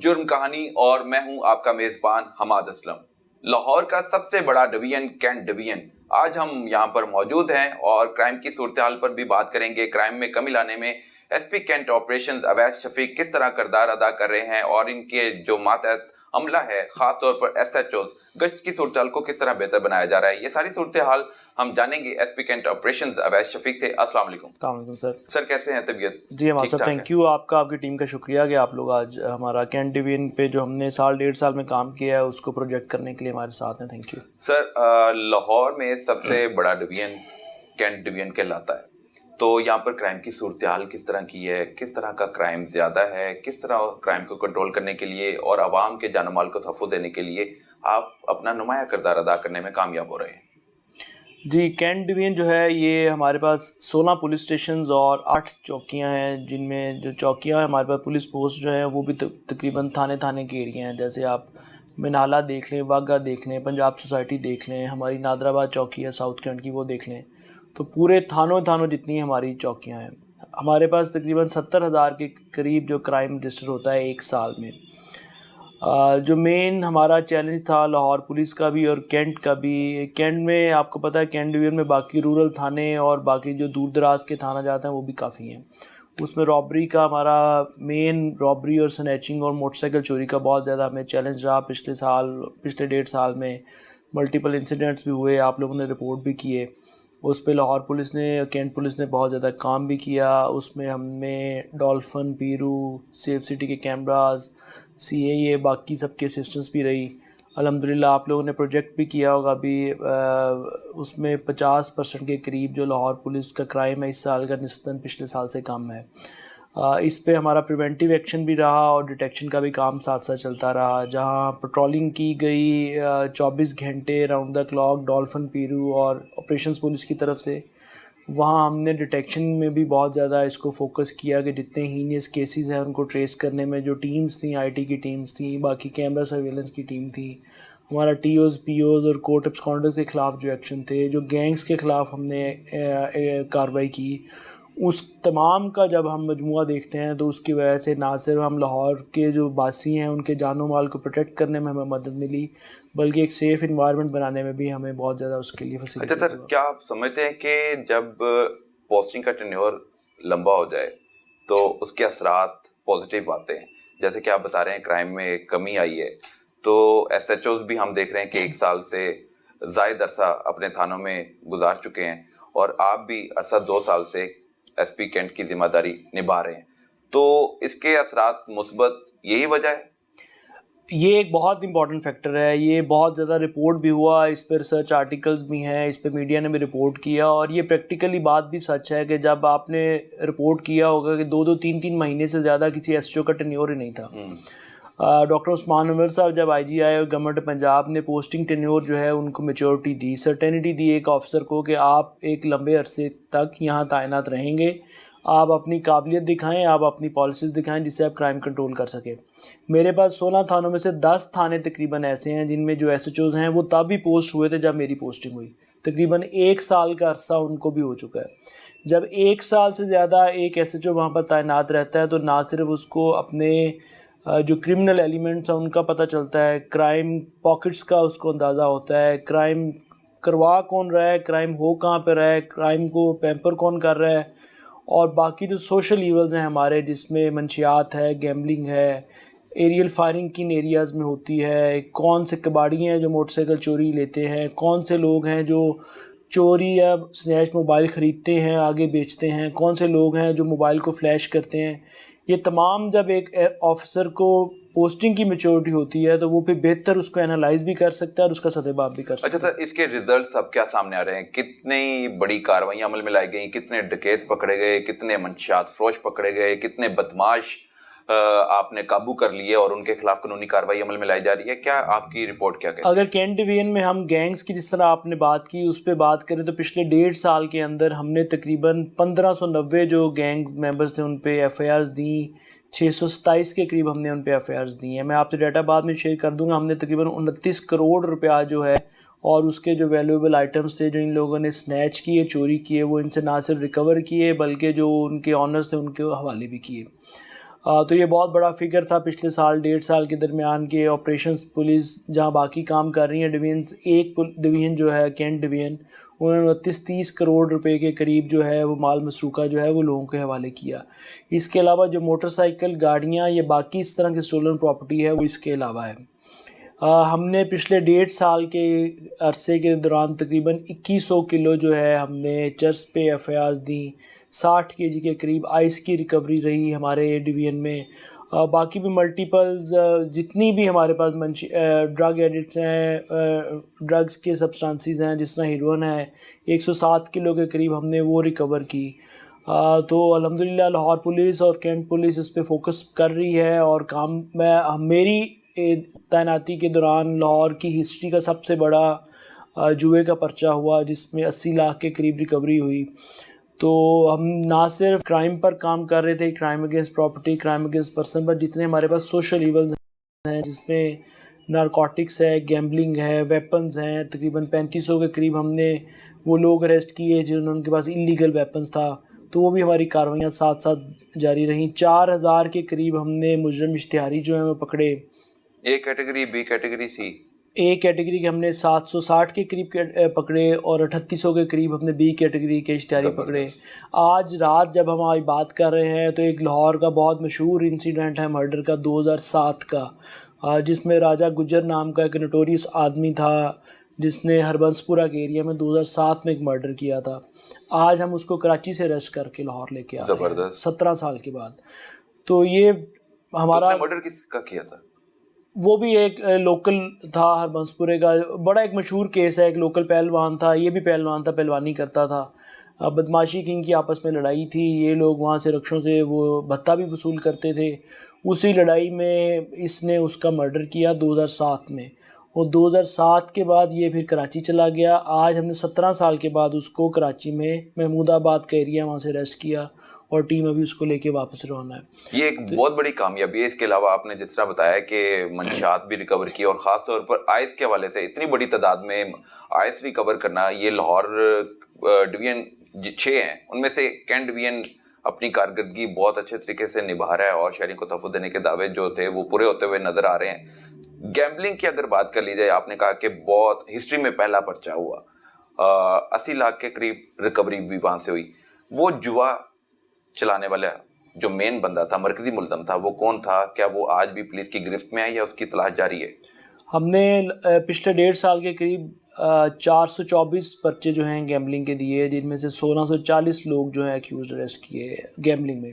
جرم کہانی اور میں ہوں آپ کا میزبان حماد اسلم۔ لاہور کا سب سے بڑا ڈویژن کینٹ ڈویژن، آج ہم یہاں پر موجود ہیں اور کرائم کی صورتحال پر بھی بات کریں گے۔ کرائم میں کمی لانے میں S P cantt operations Owais Shafiq کس طرح کردار ادا کر رہے ہیں اور ان کے جو ماتحت عملہ ہے، خاص طور پر ایس ایچ اوز، گشت کی صورتحال کو کس طرح بہتر بنایا جا رہا ہے، یہ ساری صورتحال ہم جانیں گے S P cantt operations Owais Shafiq سے۔ السلام علیکم۔ السلام علیکم سر۔ سر کیسے ہیں طبیعت؟ جی ہمارے صاحب تھینک یو، آپ کا، آپ کی ٹیم کا شکریہ کہ آپ لوگ آج ہمارا کینٹ ڈویژن پہ جو ہم نے سال ڈیڑھ سال میں کام کیا ہے اس کو پروجیکٹ کرنے کے لیے ہمارے ساتھ ہیں۔ Thank you sir. لاہور میں سب سے بڑا ڈویژن کینٹ ڈویژن کہلاتا ہے، تو یہاں پر کرائم کی صورتحال کس طرح کی ہے، کس طرح کا کرائم زیادہ ہے، کس طرح کرائم کو کنٹرول کرنے کے لیے اور عوام کے جان و مال کو تحفظ دینے کے لیے آپ اپنا نمایاں کردار ادا کرنے میں کامیاب ہو رہے ہیں؟ جی، کینٹ ڈویژن جو ہے یہ ہمارے پاس 16 پولیس اسٹیشنز اور 8 چوکیاں ہیں، جن میں جو چوکیاں ہیں ہمارے پاس پولیس پوسٹ جو ہیں وہ بھی تقریباً تھانے کے ایریا ہیں۔ جیسے آپ منالہ دیکھ لیں، واگا دیکھ لیں، پنجاب سوسائٹی دیکھ لیں، ہماری نادر آباد چوکی ہے ساؤتھ کینٹ کی، وہ دیکھ لیں، تو پورے تھانوں جتنی ہماری چوکیاں ہیں، ہمارے پاس تقریباً 70,000 کے قریب جو کرائم رجسٹر ہوتا ہے ایک سال میں۔ جو مین ہمارا چیلنج تھا لاہور پولیس کا بھی اور کینٹ کا بھی، کینٹ میں آپ کو پتہ ہے کینٹ ڈویژن میں باقی رورل تھانے اور باقی جو دور دراز کے تھانہ جاتے ہیں وہ بھی کافی ہیں، اس میں رابری کا ہمارا مین رابری اور سنیچنگ اور موٹر سائیکل چوری کا بہت زیادہ ہمیں چیلنج رہا۔ پچھلے ڈیڑھ سال میں ملٹیپل انسیڈنٹس بھی ہوئے، آپ لوگوں نے رپورٹ بھی کیے، اس پہ لاہور پولیس نے، کینٹ پولیس نے بہت زیادہ کام بھی کیا۔ اس میں ہم نے ڈولفن، پیرو، سیف سٹی کے کیمراز، سی اے اے، باقی سب کے اسسٹنس بھی رہی۔ الحمدللہ آپ لوگوں نے پروجیکٹ بھی کیا ہوگا ابھی، اس میں 50% کے قریب جو لاہور پولیس کا کرائم ہے اس سال کا نسبتاً پچھلے سال سے کم ہے۔ اس پہ ہمارا پریونٹیو ایکشن بھی رہا اور ڈیٹیکشن کا بھی کام ساتھ ساتھ چلتا رہا، جہاں پٹرولنگ کی گئی 24 گھنٹے راؤنڈ دا کلاک ڈولفن، پیرو اور آپریشنز پولیس کی طرف سے، وہاں ہم نے ڈیٹیکشن میں بھی بہت زیادہ اس کو فوکس کیا کہ جتنے ہینیس کیسز ہیں ان کو ٹریس کرنے میں جو ٹیمز تھیں، آئی ٹی کی ٹیمز تھیں، باقی کیمرہ سرویلنس کی ٹیم تھی، ہمارا ٹی اوز، پی اوز اور کوڈ آف کانڈکٹ کے خلاف جو ایکشن تھے، جو گینگز کے خلاف ہم نے کارروائی کی، اس تمام کا جب ہم مجموعہ دیکھتے ہیں تو اس کی وجہ سے نہ صرف ہم لاہور کے جو باسی ہیں ان کے جان و مال کو پروٹیکٹ کرنے میں ہمیں مدد ملی، بلکہ ایک سیف انوائرمنٹ بنانے میں بھی ہمیں بہت زیادہ اس کے لیے فیسلٹی۔ اچھا سر، کیا آپ سمجھتے ہیں کہ جب پوسٹنگ کا ٹینیور لمبا ہو جائے تو اس کے اثرات پازیٹیو آتے ہیں؟ جیسے کہ آپ بتا رہے ہیں کرائم میں کمی آئی ہے، تو ایس ایچ اوز بھی ہم دیکھ رہے ہیں کہ 1 سال سے زائد عرصہ اپنے تھانوں میں گزار چکے ہیں، اور آپ بھی عرصہ 2 سال سے ایس پی کینٹ کی ذمہ داری نبھا رہے ہیں، تو اس کے اثرات مثبت یہی وجہ ہے؟ یہ ایک بہت امپورٹنٹ فیکٹر ہے، یہ بہت زیادہ رپورٹ بھی ہوا، اس پہ ریسرچ آرٹیکلز بھی ہیں، اس پہ میڈیا نے بھی رپورٹ کیا، اور یہ پریکٹیکلی بات بھی سچ ہے کہ جب آپ نے رپورٹ کیا ہوگا کہ 2-3 مہینے سے زیادہ کسی ایس ایچ او کا ٹینیور ہی نہیں تھا۔ ڈاکٹر عثمان انور صاحب جب آئی جی آئے اور گورنمنٹ پنجاب نے پوسٹنگ ٹینیور جو ہے ان کو میچورٹی دی، سرٹینٹی دی ایک آفیسر کو کہ آپ ایک لمبے عرصے تک یہاں تعینات رہیں گے، آپ اپنی قابلیت دکھائیں، آپ اپنی پالیسیز دکھائیں جس سے آپ کرائم کنٹرول کر سکیں۔ میرے پاس 16 تھانوں میں سے 10 تھانے تقریباً ایسے ہیں جن میں جو ایس ایچ اوز ہیں وہ تب بھی پوسٹ ہوئے تھے جب میری پوسٹنگ ہوئی، تقریباً 1 سال کا عرصہ ان کو بھی ہو چکا ہے۔ جب 1 سال سے زیادہ ایک ایس ایچ او وہاں پر تعینات رہتا ہے تو نہ صرف اس کو اپنے جو کرمنل ایلیمنٹس ہیں ان کا پتہ چلتا ہے، کرائم پاکٹس کا اس کو اندازہ ہوتا ہے، کرائم کروا کون رہا ہے، کرائم ہو کہاں پہ رہا ہے، کرائم کو پیمپر کون کر رہا ہے، اور باقی جو سوشل ایولز ہیں ہمارے جس میں منشیات ہے، گیمبلنگ ہے، ایریل فائرنگ کن ایریاز میں ہوتی ہے، کون سے کباڑی ہیں جو موٹر سائیکل چوری لیتے ہیں، کون سے لوگ ہیں جو چوری یا سنیچ موبائل خریدتے ہیں آگے بیچتے ہیں، کون سے لوگ ہیں جو موبائل کو فلیش کرتے ہیں، یہ تمام جب ایک آفیسر کو پوسٹنگ کی میچورٹی ہوتی ہے تو وہ پھر بہتر اس کو انالائز بھی کر سکتا ہے اور اس کا سدِ باب بھی کر سکتا ہے۔ اچھا سر، اس کے ریزلٹس اب کیا سامنے آ رہے ہیں؟ کتنی بڑی کارروائیاں عمل میں لائی گئیں، کتنے ڈکیت پکڑے گئے، کتنے منشیات فروش پکڑے گئے، کتنے بدماش آپ نے قابو کر لیے اور ان کے خلاف قانونی کارروائی عمل میں لائی جا رہی ہے؟ کیا آپ کی رپورٹ کیا کہتی ہے؟ اگر کینٹ ڈویژن میں ہم گینگز کی جس طرح آپ نے بات کی اس پہ بات کریں تو پچھلے 1.5 سال کے اندر ہم نے تقریباً 1590 جو گینگ ممبرز تھے ان پہ ایف آئی آرز دیں، 627 کے قریب ہم نے ان پہ ایف آئی آرز دی ہیں۔ میں آپ سے ڈیٹا بعد میں شیئر کر دوں گا، ہم نے تقریباً 29 کروڑ روپیہ جو ہے اور اس کے جو ویلیویبل آئٹمس تھے جو ان لوگوں نے سنیچ کیے، چوری کیے، وہ ان سے نہ صرف ریکور کیے بلکہ جو ان کے آنرز تھے ان کے حوالے بھی کیے۔ تو یہ بہت بڑا فگر تھا پچھلے سال 1.5 سال کے درمیان کے آپریشنز پولیس جہاں باقی کام کر رہی ہیں ڈویژنس، ایک ڈویژن جو ہے کینٹ ڈویژن، انہوں نے 29-30 کروڑ روپے کے قریب جو ہے وہ مال مسروقہ جو ہے وہ لوگوں کے حوالے کیا۔ اس کے علاوہ جو موٹر سائیکل، گاڑیاں، یہ باقی اس طرح کی اسٹولن پراپرٹی ہے وہ اس کے علاوہ ہے۔ ہم نے پچھلے 1.5 سال کے عرصے کے دوران تقریباً 2100 کلو جو ہے ہم نے چرس پہ ایف آئی آرز دیں، 60 kg کے قریب آئس کی ریکوری رہی ہمارے ڈویژن میں۔ باقی بھی ملٹیپلز جتنی بھی ہمارے پاس ڈرگ ایڈکٹس ہیں، ڈرگز کے سبسٹانسز ہیں جس طرح ہیروئن ہے، 107 کلو کے قریب ہم نے وہ ریکور کی۔ تو الحمدللہ لاہور پولیس اور کینٹ پولیس اس پہ فوکس کر رہی ہے، اور کام میری تعیناتی کے دوران لاہور کی ہسٹری کا سب سے بڑا جوئے کا پرچہ ہوا جس میں 80 لاکھ کے قریب ریکوری ہوئی۔ تو ہم نہ صرف کرائم پر کام کر رہے تھے، crime against property, crime against person, پر جتنے ہمارے پاس سوشل ایونز ہیں جس میں نارکوٹکس ہے، گیمبلنگ ہے، ویپنز ہیں، تقریباً 3500 کے قریب ہم نے وہ لوگ اریسٹ کیے جنہوں کے پاس انلیگل ویپنز تھا، تو وہ بھی ہماری کارروائیاں ساتھ ساتھ جاری رہیں۔ 4000 کے قریب ہم نے مجرم اشتہاری جو ہیں وہ پکڑے۔ A category, B category, C? A category کے ہم نے 760 کے قریب پکڑے، اور 3800 کے قریب ہم نے بی کیٹیگری کے اشتہاری پکڑے۔ آج رات جب ہم آج بات کر رہے ہیں تو ایک لاہور کا بہت مشہور انسیڈنٹ ہے مرڈر کا 2007 کا، جس میں راجہ گجر نام کا ایک نوٹوریس آدمی تھا جس نے ہربنس پورہ کے ایریا میں 2007 میں ایک مرڈر کیا تھا۔ آج ہم اس کو کراچی سے اریسٹ کر کے لاہور لے کے آ رہے ہیں 17 سال کے بعد۔ تو یہ ہمارا مرڈر کس کا کیا تھا؟ وہ بھی ایک لوکل تھا ہربنس پورے کا، بڑا ایک مشہور کیس ہے، ایک لوکل پہلوان تھا، یہ بھی پہلوان تھا، پہلوانی کرتا تھا، بدماشی کی ان کی آپس میں لڑائی تھی، یہ لوگ وہاں سے رکشوں سے وہ بھتہ بھی وصول کرتے تھے، اسی لڑائی میں اس نے اس کا مرڈر کیا 2007 میں، اور 2007 کے بعد یہ پھر کراچی چلا گیا۔ آج ہم نے 17 سال کے بعد اس کو کراچی میں محمود آباد کا ایریا وہاں سے اریسٹ کیا، اور ٹیم ابھی اس کو لے کے واپس روانہ ہے۔ یہ ایک بہت بڑی کامیابی ہے۔ اس کے علاوہ آپ نے جس طرح بتایا کہ منشیات بھی ریکور کی، اور خاص طور پر آئس کے حوالے سے اتنی بڑی تعداد میں آئس ریکور کرنا، یہ لاہور ڈویژن 6 ہیں ان میں سے کینٹ ڈویژن اپنی کارکردگی بہت اچھے طریقے سے نبھا رہا ہے، اور شہریوں کو تحفظ دینے کے دعوے جو تھے وہ پورے ہوتے ہوئے نظر آ رہے ہیں۔ گیمبلنگ کی اگر بات کر لی جائے، آپ نے کہا کہ بہت ہسٹری میں پہلا پرچہ ہوا، 80 لاکھ کے قریب ریکوری بھی وہاں سے ہوئی۔ وہ جوا چلانے والا جو مین بندہ تھا، مرکزی ملزم تھا، وہ کون تھا؟ کیا وہ آج بھی پولیس کی گرفت میں ہے یا اس کی تلاش جاری ہے؟ ہم نے پچھلے 1.5 سال کے قریب 424 پرچے جو ہیں گیمبلنگ کے دیے، جن میں سے 1640 لوگ جو ہیں ایکیوزڈ اریسٹ کیے گیمبلنگ میں۔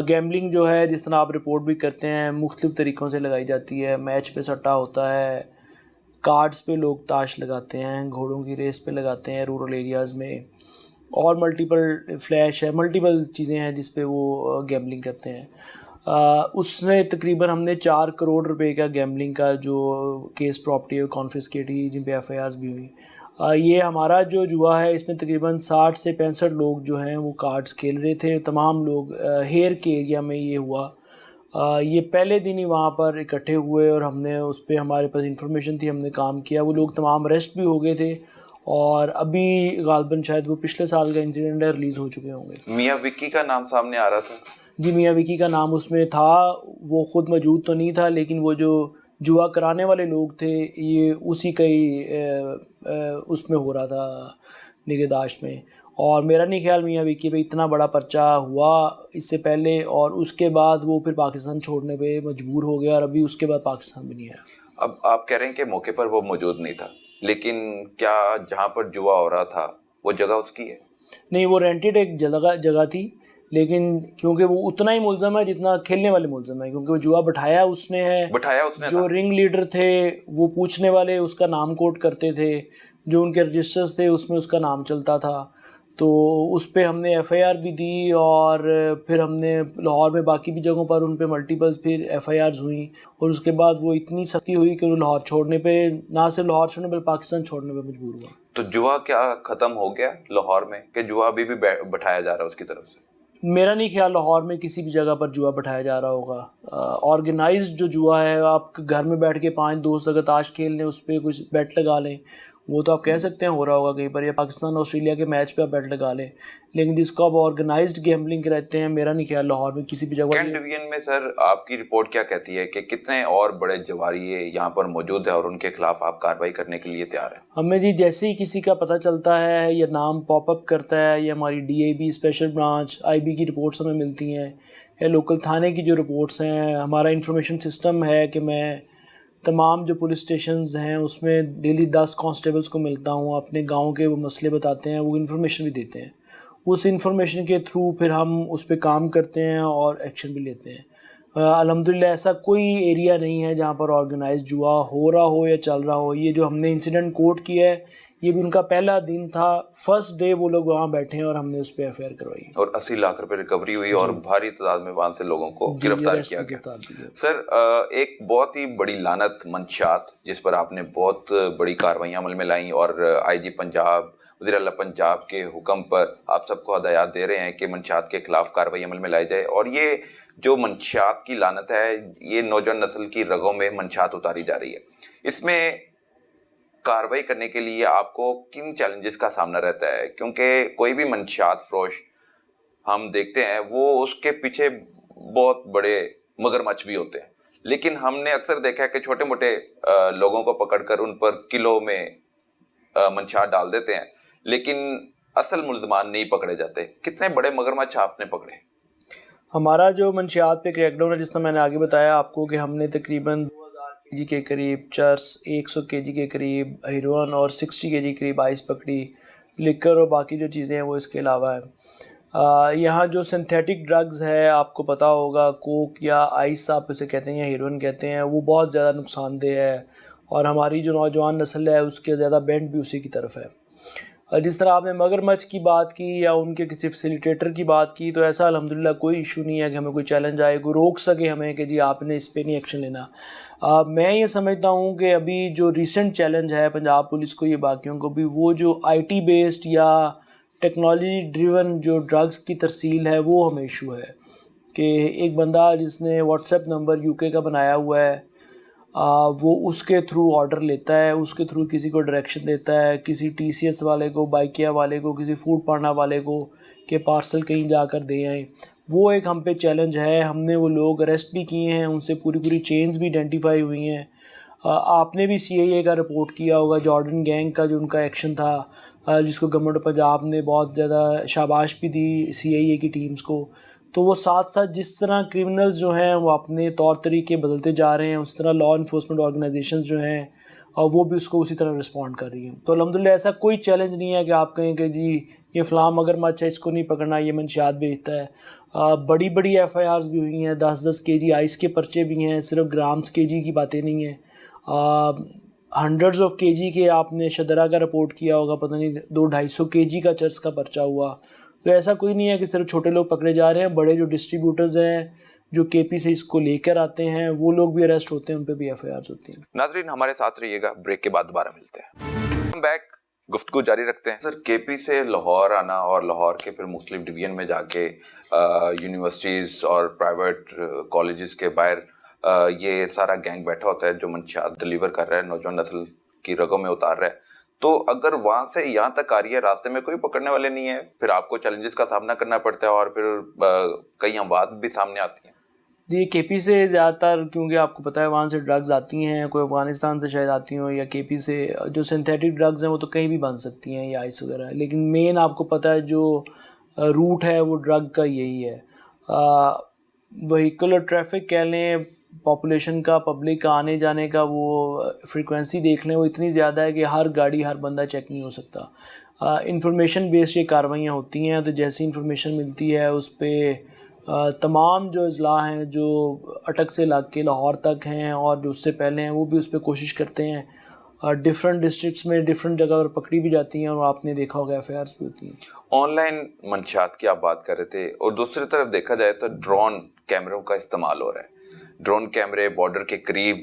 گیمبلنگ جو ہے جس طرح آپ رپورٹ بھی کرتے ہیں مختلف طریقوں سے لگائی جاتی ہے، میچ پہ سٹا ہوتا ہے، کارڈز پہ لوگ تاش لگاتے ہیں، گھوڑوں کی ریس پہ لگاتے ہیں رورل ایریاز میں، اور ملٹیپل فلیش ہے، ملٹیپل چیزیں ہیں جس پہ وہ گیمبلنگ کرتے ہیں۔ اس نے تقریباً ہم نے 4 کروڑ روپے کا گیمبلنگ کا جو کیس پراپرٹی ہے کانفسکیٹ ہوئی، جن پہ ایف آئی آرز بھی ہوئی۔ یہ ہمارا جو جوا ہے اس میں تقریباً 60 سے 65 لوگ جو ہیں وہ کارڈز کھیل رہے تھے، تمام لوگ ہیر کے ایریا میں یہ ہوا۔ یہ پہلے دن ہی وہاں پر اکٹھے ہوئے، اور ہم نے اس پہ ہمارے پاس انفارمیشن تھی، ہم نے کام کیا، وہ لوگ تمام اریسٹ بھی ہو گئے تھے، اور ابھی غالباً شاید وہ پچھلے سال کا انسیڈنٹ ہے، ریلیز ہو چکے ہوں گے۔ میاں وکی کا نام سامنے آ رہا تھا؟ جی، میاں وکی کا نام اس میں تھا، وہ خود موجود تو نہیں تھا، لیکن وہ جو جوا کرانے والے لوگ تھے یہ اسی کا ہی اس میں ہو رہا تھا نگہداشت میں۔ اور میرا نہیں خیال میاں وکی پہ اتنا بڑا پرچہ ہوا اس سے پہلے، اور اس کے بعد وہ پھر پاکستان چھوڑنے پہ مجبور ہو گیا، اور ابھی اس کے بعد پاکستان بھی نہیں آیا۔ اب آپ کہہ رہے ہیں کہ موقع پر وہ موجود نہیں تھا، لیکن کیا جہاں پر جوا ہو رہا تھا وہ جگہ اس کی ہے؟ نہیں، وہ رینٹڈ ایک جگہ تھی، لیکن کیونکہ وہ اتنا ہی ملزم ہے جتنا کھیلنے والے ملزم ہے، کیونکہ وہ جوا بٹھایا اس نے ہے، جو رنگ لیڈر تھے وہ پوچھنے والے اس کا نام کوٹ کرتے تھے، جو ان کے رجسٹرز تھے اس میں اس کا نام چلتا تھا، تو اس پہ ہم نے ایف آئی آر بھی دی، اور پھر ہم نے لاہور میں باقی بھی جگہوں پر ان پہ ملٹیپل پھر ایف آئی آرز ہوئیں، اور اس کے بعد وہ اتنی سختی ہوئی کہ وہ لاہور چھوڑنے پہ، نہ صرف لاہور چھوڑنے پہ پاکستان چھوڑنے پہ مجبور ہوا۔ تو جوا کیا ختم ہو گیا لاہور میں، کہ جوا ابھی بھی بٹھایا جا رہا ہے اس کی طرف سے؟ میرا نہیں خیال لاہور میں کسی بھی جگہ پر جوا بٹھایا جا رہا ہوگا۔ آرگنائزڈ جو جوا ہے، آپ گھر میں بیٹھ کے 5 دوست اگر تاش کھیل لیں، اس پہ کچھ بیٹ لگا لیں، وہ تو آپ کہہ سکتے ہیں ہو رہا ہوگا کہیں پر، یا پاکستان آسٹریلیا کے میچ پہ آپ بیٹ لگا لیں، لیکن جس کو آپ آرگنائزڈ گیمبلنگ رہتے ہیں، میرا نہیں خیال لاہور میں کسی بھی جگہ. کینٹ ڈویژن میں سر آپ کی رپورٹ کیا کہتی ہے کہ کتنے اور بڑے جواریے یہاں پر موجود ہیں اور ان کے خلاف آپ کارروائی کرنے کے لیے تیار ہیں؟ ہمیں جی جیسے ہی کسی کا پتہ چلتا ہے یا نام پاپ اپ کرتا ہے، یا ہماری DIB اسپیشل برانچ IB کی رپورٹس ہمیں ملتی ہیں، یا لوکل تھانے کی جو رپورٹس ہیں، ہمارا انفارمیشن سسٹم ہے کہ میں تمام جو پولیس اسٹیشنز ہیں اس میں ڈیلی 10 کانسٹیبلز کو ملتا ہوں، اپنے گاؤں کے وہ مسئلے بتاتے ہیں، وہ انفارمیشن بھی دیتے ہیں. اس انفارمیشن کے تھرو پھر ہم اس پہ کام کرتے ہیں اور ایکشن بھی لیتے ہیں. الحمدللہ ایسا کوئی ایریا نہیں ہے جہاں پر آرگنائز جوا ہو رہا ہو یا چل رہا ہو. یہ جو ہم نے انسیڈنٹ کوٹ کیا ہے یہ بھی ان کا پہلا دن تھا، فرسٹ ڈے وہ لوگ وہاں بیٹھے ہیں اور ہم نے اس پہ FIR کروائی اور 80 لاکھ روپے ریکوری ہوئی اور بھاری تعداد میں وہاں سے لوگوں کو گرفتار کیا گیا. سر ایک بہت ہی بڑی لعنت منشیات جس پر آپ نے بہت بڑی کارروائیاں عمل میں لائیں اور IG پنجاب، وزیر اعلیٰ پنجاب کے حکم پر آپ سب کو ہدایات دے رہے ہیں کہ منشیات کے خلاف کارروائی عمل میں لائی جائے. اور یہ جو منشیات کی لعنت ہے یہ نوجوان نسل کی رگوں میں منشیات اتاری جا رہی ہے. اس میں کارروائی کرنے کے لیے آپ کو کن چیلنجز کا سامنا رہتا ہے؟ کیونکہ کوئی بھی منشیات فروش ہم دیکھتے ہیں وہ اس کے پیچھے بہت بڑے مگرمچھ بھی ہوتے ہیں، لیکن ہم نے اکثر دیکھا ہے کہ چھوٹے موٹے لوگوں کو پکڑ کر ان پر کلو میں منشیات ڈال دیتے ہیں، لیکن اصل ملزمان نہیں پکڑے جاتے. کتنے بڑے مگرمچھ آپ نے پکڑے؟ ہمارا جو منشیات پہ کریک ڈاؤن ہے، جس طرح میں نے آگے بتایا آپ کو کہ ہم نے تقریباً 2000 kg کے قریب چرس، 100 kg کے قریب ہیروئن اور 60 kg کے قریب آئس پکڑی، لکر اور باقی جو چیزیں ہیں وہ اس کے علاوہ ہیں. یہاں جو سنتھیٹک ڈرگز ہے آپ کو پتہ ہوگا، کوک یا آئس آپ اسے کہتے ہیں یا ہیروئن کہتے ہیں، وہ بہت زیادہ نقصان دہ ہے اور ہماری جو نوجوان نسل ہے اس کے زیادہ بینڈ بھی اسی کی طرف ہے. جس طرح آپ نے مگرمچھ کی بات کی یا ان کے کسی فیسیلیٹیٹر کی بات کی، تو ایسا الحمدللہ کوئی ایشو نہیں ہے کہ ہمیں کوئی چیلنج آئے، کوئی روک سکے ہمیں کہ جی آپ نے اس پہ نہیں ایکشن لینا. میں یہ سمجھتا ہوں کہ ابھی جو ریسنٹ چیلنج ہے پنجاب پولیس کو، یہ باقیوں کو بھی، وہ جو IT بیسڈ یا ٹیکنالوجی ڈریون جو ڈرگز کی ترسیل ہے وہ ہمیں ایشو ہے. کہ ایک بندہ جس نے واٹس ایپ نمبر UK کا بنایا ہوا ہے، وہ اس کے تھرو آرڈر لیتا ہے، اس کے تھرو کسی کو ڈائریکشن دیتا ہے، کسی TCS والے کو، بائکیا والے کو، کسی فوڈ پانڈا والے کو کہ پارسل کہیں جا کر دے آئیں. وہ ایک ہم پہ چیلنج ہے. ہم نے وہ لوگ اریسٹ بھی کیے ہیں، ان سے پوری چینز بھی آئیڈینٹیفائی ہوئی ہیں. آپ نے بھی CIA کا رپورٹ کیا ہوگا، جارڈن گینگ کا جو ان کا ایکشن تھا، جس کو گورنمنٹ آف پنجاب نے بہت زیادہ شاباش بھی دی CIA کی ٹیمز کو. تو وہ ساتھ ساتھ جس طرح کرمنلز جو ہیں وہ اپنے طور طریقے بدلتے جا رہے ہیں، اسی طرح لا انفورسمنٹ آرگنائزیشنز جو ہیں وہ بھی اس کو اسی طرح رسپونڈ کر رہی ہیں. تو الحمدللہ ایسا کوئی چیلنج نہیں ہے کہ آپ کہیں کہ جی یہ فلاں مگرمچھ ہے اس کو نہیں پکڑنا، یہ منشیات بیچتا ہے. بڑی FIRs بھی ہوئی ہیں، 10 kg آئس کے پرچے بھی ہیں، صرف گرامز kg کی باتیں نہیں ہیں. ہنڈریڈز آف kg کے آپ نے شدرہ کا رپورٹ کیا ہوگا، پتہ نہیں 200-250 kg کا چرس کا پرچہ ہوا. تو ایسا کوئی نہیں ہے کہ صرف چھوٹے لوگ پکڑے جا رہے ہیں، بڑے جو ڈسٹریبیوٹرز ہیں جو KP سے اس کو لے کر آتے ہیں وہ لوگ بھی اریسٹ ہوتے ہیں، ان پہ بھی FIRs ہوتی ہیں. ناظرین ہمارے ساتھ رہیے گا، بریک کے بعد دوبارہ ملتے ہیں. ہم بیک گفتگو جاری رکھتے ہیں. سر KP سے لاہور آنا اور لاہور کے پھر مختلف ڈویژن میں جا کے یونیورسٹیز اور پرائیویٹ کالجز کے باہر یہ سارا گینگ بیٹھا ہوتا ہے جو منشیات ڈلیور کر رہا ہے، نوجوان نسل کی رگوں میں اتار رہا ہے. تو اگر وہاں سے یہاں تک آ رہی ہے، راستے میں کوئی پکڑنے والے نہیں ہے، پھر آپ کو چیلنجز کا سامنا کرنا پڑتا ہے اور پھر کئی اموات بھی سامنے آتی ہیں. جی KP سے زیادہ تر، کیونکہ آپ کو پتہ ہے وہاں سے ڈرگز آتی ہیں، کوئی افغانستان سے شاید آتی ہوں، یا KP سے جو سنتھیٹک ڈرگز ہیں وہ تو کہیں بھی بن سکتی ہیں، یا آئس وغیرہ، لیکن مین آپ کو پتہ ہے جو روٹ ہے وہ ڈرگ کا یہی ہے. وہیکولر ٹریفک کہہ لیں، پاپولیشن کا، پبلک کا آنے جانے کا وہ فریکوینسی دیکھ لیں، وہ اتنی زیادہ ہے کہ ہر گاڑی ہر بندہ چیک نہیں ہو سکتا. انفارمیشن بیسڈ یہ کارروائیاں ہوتی ہیں، تو جیسی انفارمیشن ملتی ہے اس پہ تمام جو اضلاع ہیں جو اٹک سے لا کے لاہور تک ہیں اور جو اس سے پہلے ہیں وہ بھی اس پہ کوشش کرتے ہیں. ڈفرینٹ ڈسٹرکٹس میں ڈفرینٹ جگہ پر پکڑی بھی جاتی ہیں اور آپ نے دیکھا ہوگا FIRs بھی ہوتی ہیں. آن لائن منشیات کی آپ بات کر رہے تھے، اور دوسری طرف دیکھا جائے تو ڈرون کیمروں کا استعمال ہو رہا ہے. ڈرون کیمرے بارڈر کے قریب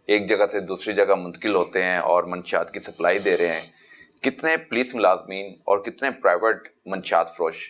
ایک جگہ سے دوسری جگہ منتقل ہوتے ہیں اور منشیات کی سپلائی دے رہے ہیں. کتنے پولیس ملازمین اور کتنے پرائیویٹ منشیات فروش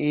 A,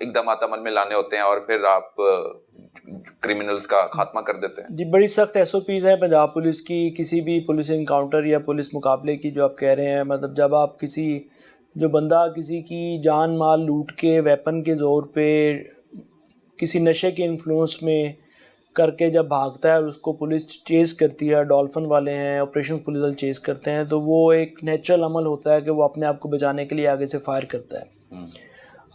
اقدامات عمل میں لانے ہوتے ہیں اور پھر آپ کرمنلز کا خاتمہ کر دیتے ہیں؟ جی بڑی سخت ایس او پیز ہیں پنجاب پولیس کی، کسی بھی پولیس انکاؤنٹر یا پولیس مقابلے کی جو آپ کہہ رہے ہیں، مطلب جب آپ جو بندہ کسی کی جان مال لوٹ کے ویپن کے زور پہ کسی نشے کے انفلوئنس میں کر کے جب بھاگتا ہے اور اس کو پولیس چیز کرتی ہے، ڈولفن والے ہیں، آپریشن پولیس والے چیز کرتے ہیں، تو وہ ایک نیچرل عمل ہوتا ہے کہ وہ اپنے آپ کو بچانے کے لیے آگے سے فائر کرتا ہے۔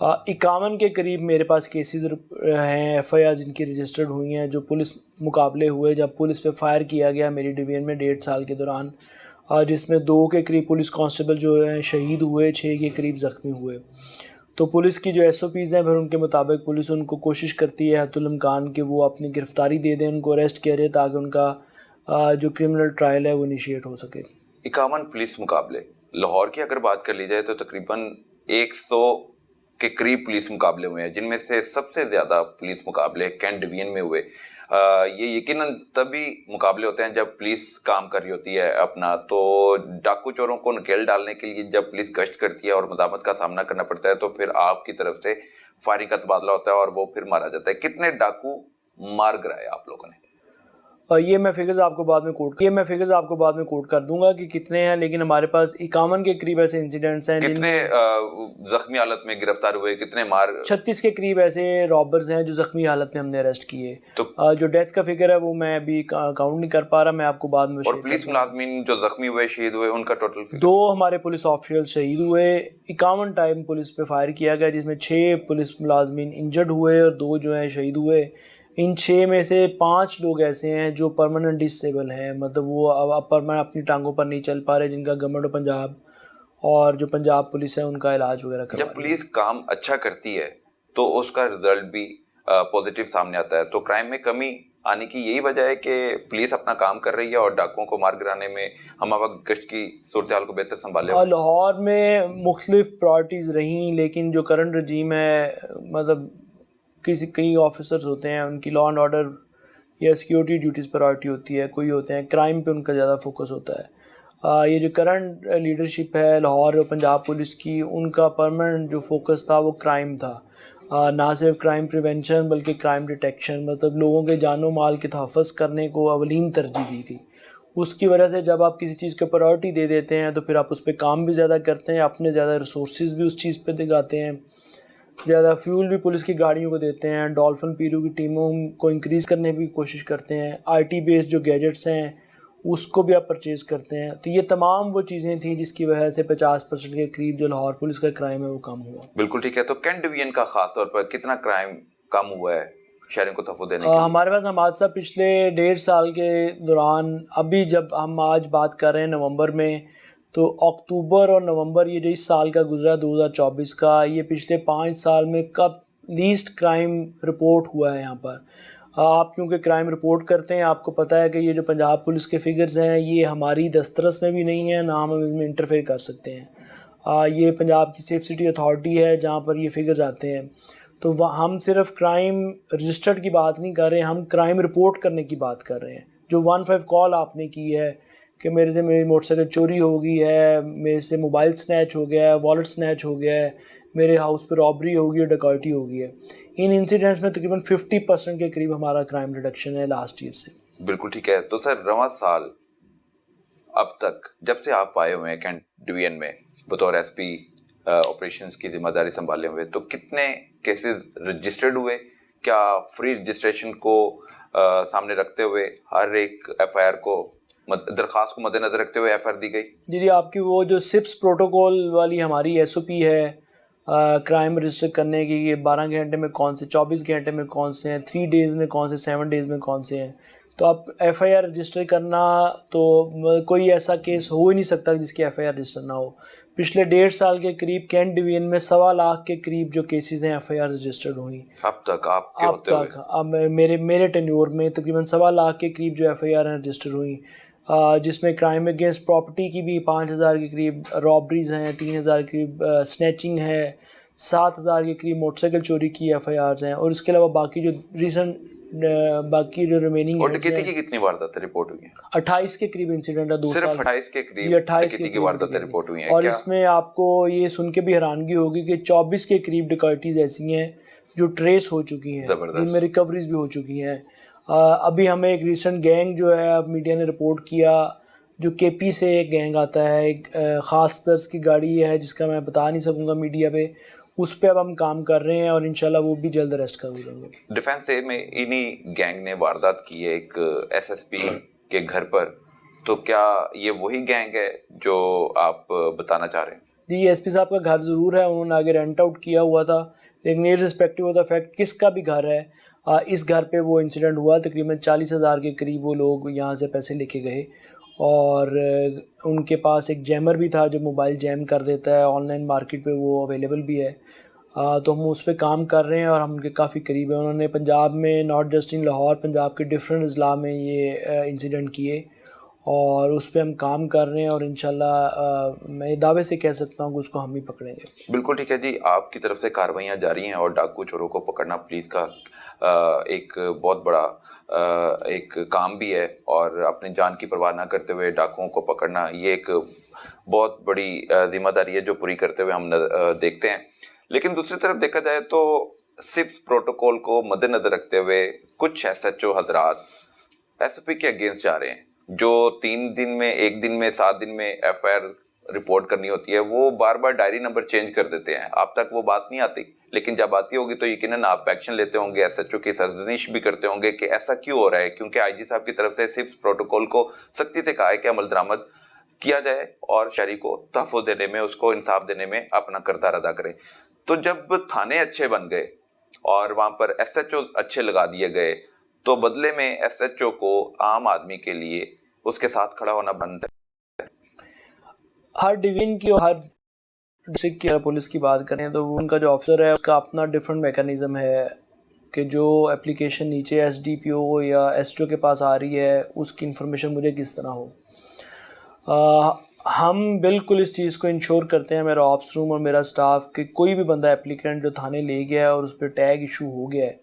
51 کے قریب میرے پاس کیسز ہیں ایف آئی آر جن کی رجسٹرڈ ہوئی ہیں، جو پولیس مقابلے ہوئے جب پولیس پہ فائر کیا گیا میری ڈویژن میں 1.5 سال کے دوران، جس میں 2 کے قریب پولیس کانسٹیبل جو ہیں شہید ہوئے، 6 کے قریب زخمی ہوئے۔ تو پولیس کی جو ایس او پیز ہیں پھر ان کے مطابق پولیس ان کو کوشش کرتی ہے حتی الامکان کہ وہ اپنی گرفتاری دے دیں، ان کو اریسٹ کیا جائے تاکہ ان کا جو کرمنل ٹرائل ہے وہ انیشیٹ ہو سکے۔ 51 پولیس مقابلے، لاہور کی اگر بات کر لی جائے تو تقریباً 100 کے قریب پولیس مقابلے ہوئے ہیں، جن میں سے سب سے زیادہ پولیس مقابلے کینٹ ڈویژن میں ہوئے۔ یہ یقیناً تبھی مقابلے ہوتے ہیں جب پولیس کام کر رہی ہوتی ہے اپنا، تو ڈاکو چوروں کو نکیل ڈالنے کے لیے جب پولیس گشت کرتی ہے اور مزاحمت کا سامنا کرنا پڑتا ہے تو پھر آپ کی طرف سے فائرنگ کا تبادلہ ہوتا ہے اور وہ پھر مارا جاتا ہے۔ کتنے ڈاکو مار گرائے آپ لوگوں نے؟ یہ میں فگرز آپ کو بعد میں کوٹ کر دوں گا کہ کتنے ہیں، لیکن ہمارے پاس 51 کے قریب ایسے انسیڈنٹس ہیں۔ کتنے زخمی حالت میں گرفتار ہوئے، کتنے 36 کے قریب ایسے رابرز ہیں جو زخمی حالت میں ہم نے اریسٹ کیے۔ جو ڈیتھ کا فگر ہے وہ میں ابھی کاؤنٹ نہیں کر پا رہا، میں آپ کو بعد میں۔ اور پولیس ملازمین جو زخمی ہوئے شہید ہوئے ان کا ٹوٹل فگر؟ 2 ہمارے پولیس آفیشل شہید ہوئے، 51 ٹائم پولیس پہ فائر کیا گیا جس میں 6 پولیس ملازمین انجرڈ ہوئے اور 2 جو ہیں شہید ہوئے۔ ان 6 میں سے 5 لوگ ایسے ہیں جو پرماننٹ ڈسیبل ہیں، مطلب وہ پرماننٹ اپنی ٹانگوں پر نہیں چل پا رہے، جن کا گورنمنٹ آف پنجاب اور جو پنجاب پولیس ہے ان کا علاج وغیرہ کروا۔ جب پولیس کام اچھا کرتی ہے تو اس کا رزلٹ بھی پازیٹیو سامنے آتا ہے، تو کرائم میں کمی آنے کی یہی وجہ ہے کہ پولیس اپنا کام کر رہی ہے اور ڈاکوؤں کو مار گرانے میں ہم وقت گشت کی صورتحال کو بہتر سنبھالے ہوئے۔ لاہور میں مختلف پرائرٹیز رہیں، لیکن جو کرنٹ رجیم ہے، مطلب کئی آفیسرز ہوتے ہیں ان کی لا اینڈ آرڈر یا سیکیورٹی ڈیوٹیز پرائرٹی ہوتی ہے، کوئی ہوتے ہیں کرائم پہ ان کا زیادہ فوکس ہوتا ہے۔ یہ جو کرنٹ لیڈرشپ ہے لاہور اور پنجاب پولیس کی، ان کا پرماننٹ جو فوکس تھا وہ کرائم تھا، نہ صرف کرائم پریونشن بلکہ کرائم ڈیٹیکشن، مطلب لوگوں کے جان و مال کے تحفظ کرنے کو اولین ترجیح دی گئی۔ اس کی وجہ سے جب آپ کسی چیز کو پرائرٹی دے دیتے ہیں تو پھر آپ اس پہ کام بھی زیادہ کرتے ہیں، اپنے زیادہ ریسورسز بھی اس چیز پہ دگاتے ہیں، زیادہ فیول بھی پولیس کی گاڑیوں کو دیتے ہیں، ڈولفن پیرو کی ٹیموں کو انکریز کرنے کی کوشش کرتے ہیں، آئی ٹی بیس جو گیجٹس ہیں اس کو بھی آپ پرچیز کرتے ہیں۔ تو یہ تمام وہ چیزیں تھیں جس کی وجہ سے 50% کے قریب جو لاہور پولیس کا کرائم ہے وہ کم ہوا۔ بالکل ٹھیک ہے، تو کینٹ ڈویژن کا خاص طور پر کتنا کرائم کم ہوا ہے شہریوں کو تحفظ دینے کے لیے؟ ہمارے پاس حادثہ پچھلے 1.5 سال کے دوران، ابھی جب ہم آج بات کر رہے ہیں نومبر میں، تو اکتوبر اور نومبر یہ جو اس سال کا گزرا 2024 کا، یہ پچھلے 5 سال میں کب لیسٹ کرائم رپورٹ ہوا ہے یہاں پر۔ آپ کیونکہ کرائم رپورٹ کرتے ہیں، آپ کو پتہ ہے کہ یہ جو پنجاب پولیس کے فگرز ہیں یہ ہماری دسترس میں بھی نہیں ہیں، نہ ہم اس میں انٹرفیئر کر سکتے ہیں۔ یہ پنجاب کی سیف سٹی اتھارٹی ہے جہاں پر یہ فگرز آتے ہیں، تو ہم صرف کرائم رجسٹرڈ کی بات نہیں کر رہے، ہم کرائم رپورٹ کرنے کی بات کر رہے ہیں۔ جو 15 کال آپ نے کی ہے کہ میری موٹر سائیکل چوری ہو گئی ہے، میرے سے موبائل سنیچ ہو گیا ہے، والیٹ سنیچ ہو گیا ہے، میرے ہاؤس پہ رابری ہو گئی ہے، ڈکیتی ہو گئی ہے، ان انسیڈنٹس میں تقریباً 50% کے قریب ہمارا کرائم ریڈکشن ہے لاسٹ ایئر سے۔ بالکل ٹھیک ہے، تو سر رواں سال اب تک جب سے آپ آئے ہوئے ہیں کینٹ ڈویژن میں بطور ایس پی آپریشنز کی ذمہ داری سنبھالے ہوئے، تو کتنے کیسز رجسٹرڈ ہوئے؟ کیا فری رجسٹریشن کو سامنے رکھتے ہوئے ہر ایک ایف آئی آر کو درخواست کو مد نظر رکھتے ہوئے ایف آئی آر دی گئی؟ جی آپ کی وہ جو سپس پروٹوکول والی ہماری ایس او پی ہے کرائم رجسٹر کرنے کی، یہ 12 گھنٹے میں کون سے، 24 گھنٹے میں کون سے ہیں، 3 ڈیز میں کون سے، 7 ڈیز میں کون سے ہیں، تو اب ایف آئی آر رجسٹر کرنا تو کوئی ایسا کیس ہو ہی نہیں سکتا جس کی ایف آئی آر رجسٹر نہ ہو۔ پچھلے 1.5 سال کے قریب کینٹ ڈویژن میں 1.25 لاکھ کے قریب جو کیسز ہیں ایف آئی آر رجسٹرڈ ہوئی اب تک آپ کے ہوتے ہوئے؟ اب میرے ٹینیور میں تقریباً 1.25 لاکھ کے قریب جو ایف آئی آر رجسٹر ہوئی، جس میں کرائم اگینسٹ پراپرٹی کی بھی 5,000 کے قریب رابریز ہیں، 3,000 کے قریب سنیچنگ ہے، 7,000 کے قریب موٹر سائیکل چوری کی ایف آئی آرز ہیں، اور اس کے علاوہ باقی جو باقی جو ریمیننگ اور ڈکیتی کی کتنی وارداتیں رپورٹ ہوئی ہیں؟ 28 کے قریب انسیڈنٹ ہے 2 سال، صرف 28 کے قریب ڈکیتی کی وارداتیں رپورٹ ہوئی ہیں۔ اور اس میں آپ کو یہ سن کے بھی حیرانگی ہوگی کہ 24 کے قریب ڈکیتیز ایسی ہیں جو ٹریس ہو چکی ہیں, جن میں ریکوریز بھی ہو چکی ہیں. ابھی ہمیں ایک ریسنٹ گینگ جو ہے میڈیا نے رپورٹ کیا, جو کے پی سے ایک گینگ آتا ہے, ایک خاص طرز کی گاڑی ہے جس کا میں بتا نہیں سکوں گا میڈیا پہ, اس پہ اب ہم کام کر رہے ہیں اور انشاءاللہ وہ بھی جلد اریسٹ کر لیں گے. ڈیفینس اے میں انہی گینگ نے واردات کی ہے ایک ایس ایس پی کے گھر پر, تو کیا یہ وہی گینگ ہے جو آپ بتانا چاہ رہے ہیں؟ جی, ایس پی صاحب کا گھر ضرور ہے, انہوں نے آگے رینٹ آؤٹ کیا ہوا تھا, لیکن یہ رسپیکٹیو آف دا فیکٹ کس کا بھی گھر ہے, اس گھر پہ وہ انسیڈنٹ ہوا. تقریباً 40,000 کے قریب وہ لوگ یہاں سے پیسے لے کے گئے, اور ان کے پاس ایک جیمر بھی تھا جو موبائل جیم کر دیتا ہے, آن لائن مارکیٹ پہ وہ اویلیبل بھی ہے. تو ہم اس پہ کام کر رہے ہیں اور ہم ان کے کافی قریب ہیں. انہوں نے پنجاب میں, not just in Lahore, Punjab کے ڈفرینٹ اضلاع میں یہ انسیڈنٹ کیے, اور اس پہ ہم کام کر رہے ہیں, اور انشاءاللہ میں دعوے سے کہہ سکتا ہوں کہ اس کو ہم ہی پکڑیں گے. بالکل ٹھیک ہے جی, آپ کی طرف سے کارروائیاں جاری ہیں, اور ڈاکو چوروں کو پکڑنا پولیس کا ایک بہت بڑا ایک کام بھی ہے, اور اپنے جان کی پرواہ نہ کرتے ہوئے ڈاکوؤں کو پکڑنا یہ ایک بہت بڑی ذمہ داری ہے جو پوری کرتے ہوئے ہم دیکھتے ہیں. لیکن دوسری طرف دیکھا جائے تو سپس پروٹوکول کو مد نظر رکھتے ہوئے کچھ ایس ایچ او حضرات ایس او پی کے اگینسٹ جا رہے ہیں, جو 3 دن میں, 1 دن میں, 7 دن میں ایف آئی آر رپورٹ کرنی ہوتی ہے, وہ بار بار ڈائری نمبر چینج کر دیتے ہیں. آپ تک وہ بات نہیں آتی, لیکن جب آتی ہوگی تو یقیناً آپ ایکشن لیتے ہوں گے, ایس ایچ او کی سرزنش بھی کرتے ہوں گے کہ ایسا کیوں ہو رہا ہے, کیونکہ آئی جی صاحب کی طرف سے سپس پروٹوکول کو سختی سے کہا ہے کہ عمل درآمد کیا جائے اور شہری کو تحفظ دینے میں, اس کو انصاف دینے میں اپنا کردار ادا کرے. تو جب تھانے اچھے بن گئے اور وہاں پر ایس ایچ او اچھے لگا دیے گئے, تو بدلے میں ایس ایچ او کو عام آدمی کے لیے اس کے ساتھ کھڑا ہونا بند ہے. ہر ڈویژن کی اور ہر ڈسٹرکٹ کی پولیس کی بات کریں تو ان کا جو آفسر ہے اس کا اپنا ڈفرینٹ میکانزم ہے کہ جو اپلیکیشن نیچے ایس ڈی پی او یا ایس ٹی او کے پاس آ رہی ہے اس کی انفارمیشن مجھے کس طرح ہو. ہم بالکل اس چیز کو انشور کرتے ہیں, میرا آپس روم اور میرا سٹاف, کہ کوئی بھی بندہ اپلیکینٹ جو تھانے لے گیا ہے اور اس پہ ٹیگ ایشو ہو گیا ہے,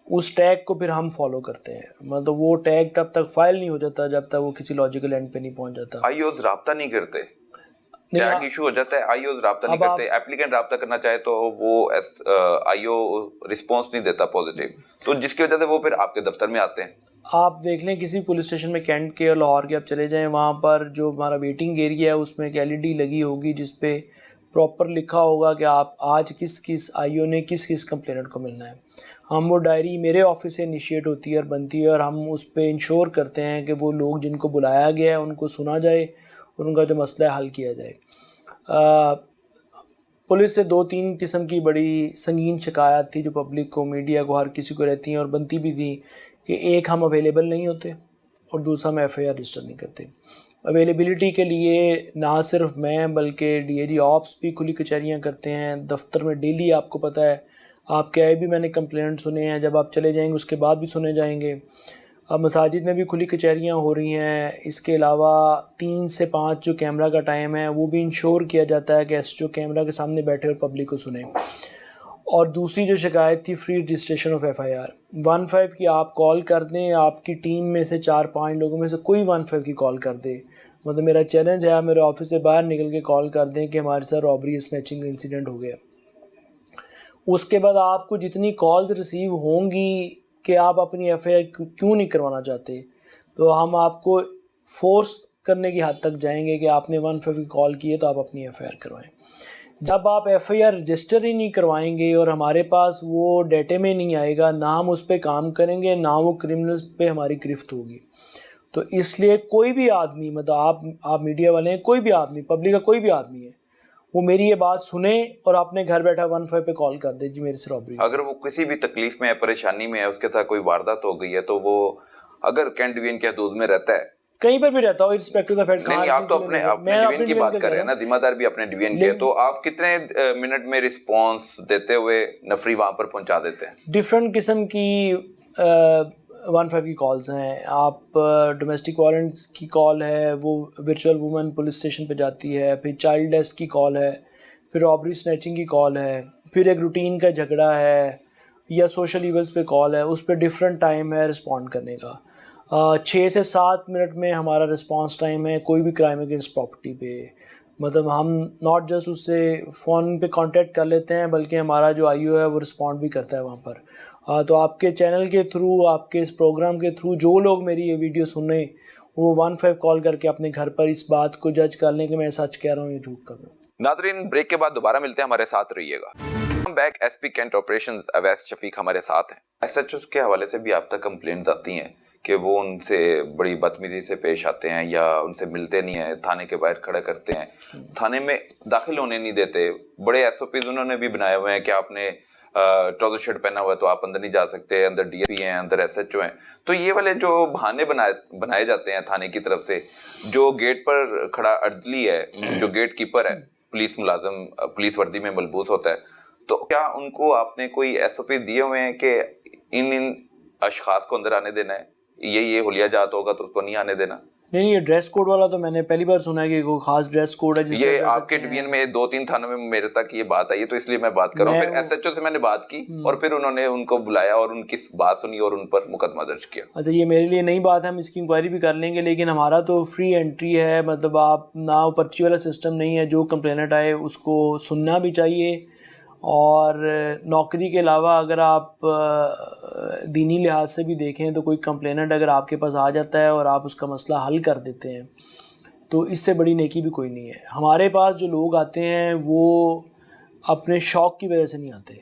اس ٹیگ کو پھر ہم فالو کرتے ہیں. مطلب وہ ٹیگ تب تک فائل نہیں ہو جاتا جب تک وہ کسی لاجیکل اینڈ پہ نہیں پہنچ جاتا. آئی اوز رابطہ نہیں کرتے, ٹیگ ایشو ہو جاتا ہے, آئی اوز رابطہ نہیں کرتے. ایپلیکینٹ رابطہ کرنا چاہے تو وہ آئی او رسپانس نہیں دیتا پازیٹیو, تو جس کی وجہ سے وہ پھر آپ کے دفتر میں آتے ہیں. آپ دیکھ لیں کسی پولیس اسٹیشن میں, کینٹ کے اور لاہور کے آپ چلے جائیں, وہاں پر جو ہمارا ویٹنگ ایریا ہے اس میں ایک LED لگی ہوگی جس پہ پراپر لکھا ہوگا کہ آپ آج کس آئی او نے کس کمپلینٹ کو ملنا ہے. ہم وہ ڈائری میرے آفس سے انیشیٹ ہوتی ہے اور بنتی ہے, اور ہم اس پہ انشور کرتے ہیں کہ وہ لوگ جن کو بلایا گیا ہے ان کو سنا جائے اور ان کا جو مسئلہ ہے حل کیا جائے. پولیس سے 2-3 قسم کی بڑی سنگین شکایات تھی جو پبلک کو, میڈیا کو, ہر کسی کو رہتی ہیں اور بنتی بھی تھیں, کہ ایک ہم اویلیبل نہیں ہوتے اور دوسرا ہم ایف آئی آر رجسٹر نہیں کرتے. اویلیبلٹی کے لیے نہ صرف میں بلکہ ڈی اے جی آپس بھی کھلی کچہریاں کرتے ہیں دفتر میں ڈیلی. آپ کو پتہ ہے, آپ کے بھی میں نے کمپلینٹ سنے ہیں, جب آپ چلے جائیں گے اس کے بعد بھی سنے جائیں گے. اب مساجد میں بھی کھلی کچہریاں ہو رہی ہیں. اس کے علاوہ 3 سے 5 جو کیمرہ کا ٹائم ہے وہ بھی انشور کیا جاتا ہے کہ ایس جو کیمرہ کے سامنے بیٹھے اور پبلک کو سنیں. اور دوسری جو شکایت تھی free registration of F I R 15 کی, آپ کال کر دیں, آپ کی ٹیم میں سے 4-5 لوگوں میں سے کوئی 15 کی کال کر دے. مطلب میرا چیلنج ہے, آپ میرے آفس سے باہر نکل کے کال کر دیں کہ ہمارے ساتھ رابری اسنیچنگ انسیڈنٹ ہو گیا. اس کے بعد آپ کو جتنی کالز ریسیو ہوں گی کہ آپ اپنی ایف آئی آر کیوں نہیں کروانا چاہتے, تو ہم آپ کو فورس کرنے کی حد تک جائیں گے کہ آپ نے 15 کی کال کی ہے تو آپ اپنی ایف آئی آر کروائیں. جب آپ ایف آئی آر رجسٹر ہی نہیں کروائیں گے اور ہمارے پاس وہ ڈیٹے میں نہیں آئے گا, نہ ہم اس پہ کام کریں گے, نہ وہ کرمنلز پہ ہماری گرفت ہوگی. تو اس لیے کوئی بھی آدمی, مطلب آپ میڈیا والے ہیں, کوئی بھی آدمی, پبلک کا کوئی بھی آدمی ہے, وہ میری یہ بات سنیں اور اپنے گھر بیٹھا 15 پہ کال کر دے, جی میرے سے رابری. اگر وہ کسی بھی تکلیف میں ہے, پریشانی میں ہے, اس کے ساتھ کوئی واردات ہو گئی ہے, تو وہ اگر کینٹ ڈویژن کے حدود میں رہتا ہے, کہیں پر بھی رہتا ہو, ارسپیکٹو دا فیکٹ. نہیں, آپ تو اپنے ڈویژن کی بات کر رہے ہیں نا, ذمہ دار بھی اپنے ڈویژن کے, تو آپ کتنے منٹ میں رسپانس دیتے ہوئے نفری وہاں پر پہنچا دیتے ہیں؟ ڈفرینٹ قسم کی 15 کی کالز ہیں. آپ ڈومیسٹک وائلنس کی کال ہے, وہ ورچوئل وومن پولیس اسٹیشن پہ جاتی ہے, پھر چائلڈ ڈیسٹ کی کال ہے, پھر رابری اسنیچنگ کی کال ہے, پھر ایک روٹین کا جھگڑا ہے یا سوشل ایونٹس پہ کال ہے, اس پہ ڈفرینٹ ٹائم ہے رسپونڈ کرنے کا. 6 سے 7 منٹ میں ہمارا رسپانس ٹائم ہے کوئی بھی کرائم اگینسٹ پراپرٹی پہ. مطلب ہم ناٹ جسٹ اس سے فون پہ کانٹیکٹ کر لیتے ہیں بلکہ ہمارا جو آئی او ہے وہ رسپونڈ بھی کرتا ہے وہاں پر. تو آپ کے چینل کے تھرو, آپ کے اس پروگرام کے تھرو جو لوگ میری یہ ویڈیو سنیں وہ 15 کال کر کے اپنے گھر پر اس بات کو جج کر لیں کہ میں سچ کہہ رہا ہوں یا جھوٹ کر رہا ہوں. ناظرین بریک کے بعد دوبارہ ملتے ہیں, ہمارے ساتھ رہیے گا. ہم back. S P cantt operations Owais Shafiq ہمارے ساتھ ہیں. ایس ایچ اوز کے حوالے سے بھی آپ تک کمپلینٹس آتی ہیں کہ وہ ان سے بڑی بدتمیزی سے پیش آتے ہیں یا ان سے ملتے نہیں ہیں, تھانے کے باہر کھڑا کرتے ہیں, تھانے میں داخل ہونے نہیں دیتے. بڑے ایس او پیز انہوں نے بھی بنائے ہوئے ہیں کہ آپ نے ٹراؤزر شرٹ پہنا ہوا ہے تو آپ اندر نہیں جا سکتے, اندر ڈی ایس پی ہیں, اندر ایس ایچ او ہیں. تو یہ والے جو بہانے بنائے جاتے ہیں تھانے کی طرف سے, جو گیٹ پر کھڑا اردلی ہے, جو گیٹ کیپر ہے, پولیس ملازم پولیس وردی میں ملبوس ہوتا ہے, تو کیا ان کو آپ نے کوئی ایس او پی دیے ہوئے ہیں کہ ان اشخاص کو اندر آنے دینا ہے, یہ حلیہ جات ہوگا تو اس کو نہیں آنے دینا؟ نہیں, یہ ڈریس کوڈ والا تو میں نے پہلی بار سنا ہے کہ کوئی خاص ڈریس کوڈ ہے. یہ آپ کے ڈویژن میں 2-3 تھانوں میں میرے تک یہ بات آئی ہے تو اس لیے میں بات کر رہا ہوں. پھر ایس ایچ او سے میں نے بات کی اور پھر انہوں نے ان کو بلایا اور ان کی بات سنی اور ان پر مقدمہ درج کیا. اچھا, یہ میرے لیے نئی بات ہے, ہم اس کی انکوائری بھی کر لیں گے, لیکن ہمارا تو فری انٹری ہے. مطلب آپ نہ پرچی والا سسٹم نہیں ہے, جو کمپلینٹ آئے اس کو سننا بھی چاہیے. اور نوکری کے علاوہ اگر آپ دینی لحاظ سے بھی دیکھیں تو کوئی کمپلینٹ اگر آپ کے پاس آ جاتا ہے اور آپ اس کا مسئلہ حل کر دیتے ہیں تو اس سے بڑی نیکی بھی کوئی نہیں ہے. ہمارے پاس جو لوگ آتے ہیں وہ اپنے شوق کی وجہ سے نہیں آتے,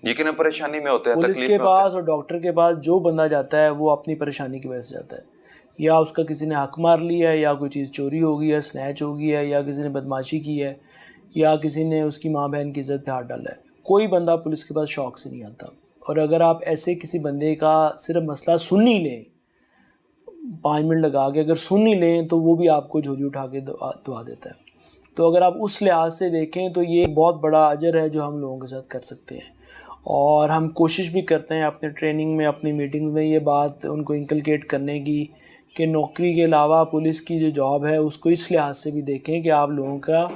لیکن پریشانی میں ہوتے ہیں, پولیس کے پاس اور ڈاکٹر کے پاس جو بندہ جاتا ہے وہ اپنی پریشانی کی وجہ سے جاتا ہے. یا اس کا کسی نے حق مار لیا ہے, یا کوئی چیز چوری ہو گئی ہے, سنیچ ہو گئی ہے, یا کسی نے بدماشی کی ہے, یا کسی نے اس کی ماں بہن کی عزت پہ ہاتھ ڈالا ہے. کوئی بندہ پولیس کے پاس شوق سے نہیں آتا. اور اگر آپ ایسے کسی بندے کا صرف مسئلہ سن ہی لیں, 5 منٹ لگا کے اگر سن ہی لیں, تو وہ بھی آپ کو جھولی اٹھا کے دعا دیتا ہے. تو اگر آپ اس لحاظ سے دیکھیں تو یہ بہت بڑا اجر ہے جو ہم لوگوں کے ساتھ کر سکتے ہیں. اور ہم کوشش بھی کرتے ہیں اپنے ٹریننگ میں, اپنی میٹنگ میں یہ بات ان کو انکلکیٹ کرنے کی کہ نوکری کے علاوہ پولیس کی جو جاب ہے اس کو اس لحاظ سے بھی دیکھیں کہ آپ لوگوں کا